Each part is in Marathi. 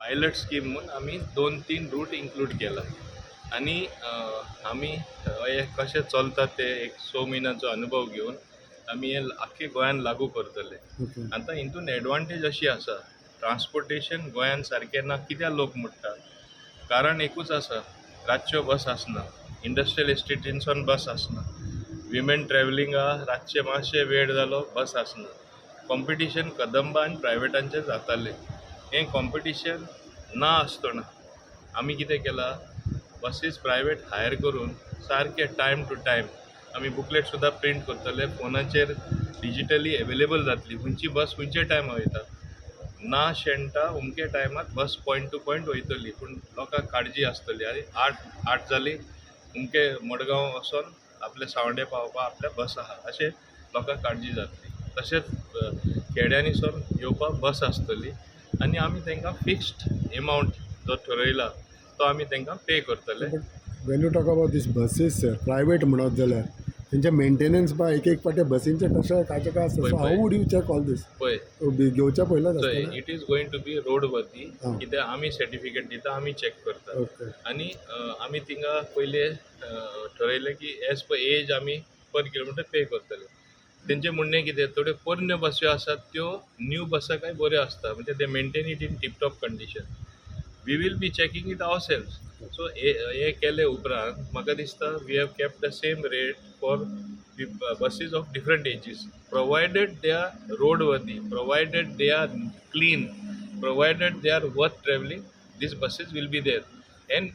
पायलट स्कीम म्हणून आम्ही 2-3 रूट इन्क्लूड केला आणि आम्ही हे कशें चलता ते एक 6 म्हयन्याचो अनुभव घेवन आमी हे आख्खे गोंयान लागू करतले. आतां हितून एडवांटेज अशी आसा, ट्रान्सपोर्टेशन गोंयान सारकें ना कित्याक लोक मुट्टा, कारण एकूच आसा, रातच्यो बस आसना, इंडस्ट्रियल एस्टेटीनसून बस आसना, विमेन ट्रॅव्हलिंगा रातचे मातशें वेळ जालो बस आसना. कॉम्पिटिशन कदंबा आनी प्रायवेटांचें जातालें. हें कॉम्पिटिशन ना आसतना आमी कितें केलां, बसीस प्रायवेट हायर करून सारके टायम टू टायम आमी बुकलेट सुद्दां प्रिंट करतले, फोनाचेर डिजिटली अवेलेबल जातली, खंयची बस खंयचे टायम वयता. ना शेणटा अमके टायमार बस पॉयंट टू पॉयंट वयतली, पूण लोकांक काळजी आसतली आनी आठ जाली अमके मडगांव वचोन आपले सावंड्डे पावपा आपल्या बस आहा अशें लोकांक काळजी जातली. तशेंच खेड्यांनीसून येवपाक बस आसतली आनी आमी तांकां फिक्स्ड एमावंट जो ठरयला तो आमी तांकां पे करतले. Wien you talk about these buses sir, private म्हणत जाल्यार तेंचे मेंटेनन्स पळय एक पाटे बसींचे तशें कांय काय आसता. So how would you check all this? पळय घेवच्या पयलें it is going to be road वरती, कित्याक आमी सर्टिफिकेट दिता, आमी चॅक करता आनी आमी थिंगा पयले ठरयलें की एज पर एज आमी पर किलोमिटर पे करतले. तेंचें म्हणणें कितें, थोड्यो पोरण्यो बसी आसात त्यो न्यू बसां काय बऱ्यो आसता, म्हणजे ते maintain it in tiptop condition. We will be checking it ourselves. So हे केले उपरांत म्हाका दिसता we have kept the same rate for buses of different ages, provided they are roadworthy, provided they are clean, provided they are worth traveling. These buses will be there, and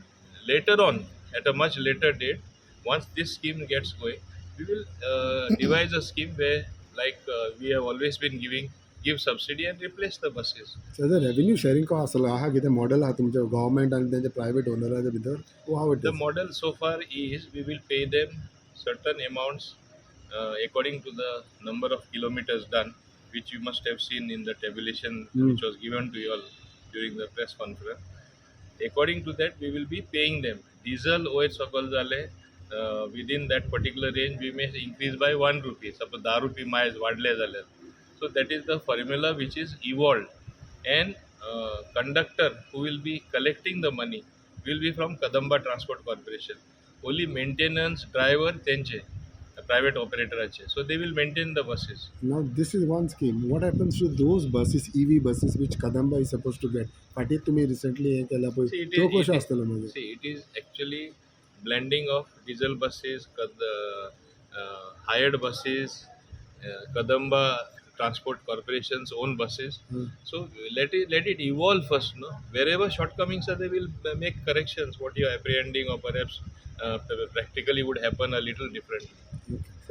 later on, at a much later date, once this scheme gets going, we will devise a scheme where, like we have always been give subsidy and replace the buses. त्याचं रेव्हेन्यू शेअरिंग कसं आसलें आहा, कितें मॉडेल आहा तुमच्या गव्हर्मेंट आणि त्यांच्या प्रायव्हेट ओनराच्या भितर? How it The model so far is we will pay them certain amounts according to the number of kilometers done, which you must have seen in the tabulation which was given to you all during the press conference. According to that, we will be paying them. Diesel oil सकल जाले, within that particular range we may increase by 1 rupee. Suppose 10 rupee miles वाढले जाल्यार. So that is the formula which is evolved, and conductor who will be collecting the money will be from Kadamba Transport Corporation. Only maintenance, driver, त्यांचे private operator. So they will maintain the buses. Now this is one scheme. What happens to those buses, EV buses, which Kadamba is supposed to get? Party to me recently हे केला पळय, तो कशें आसतलो म्हणजे? See, it is actually blending of diesel buses, hired buses, Kadamba Transport Corporation's own buses. So let it evolve first, no? Wherever shortcomings are, they will make corrections. What you are apprehending or perhaps practically would happen a little differently.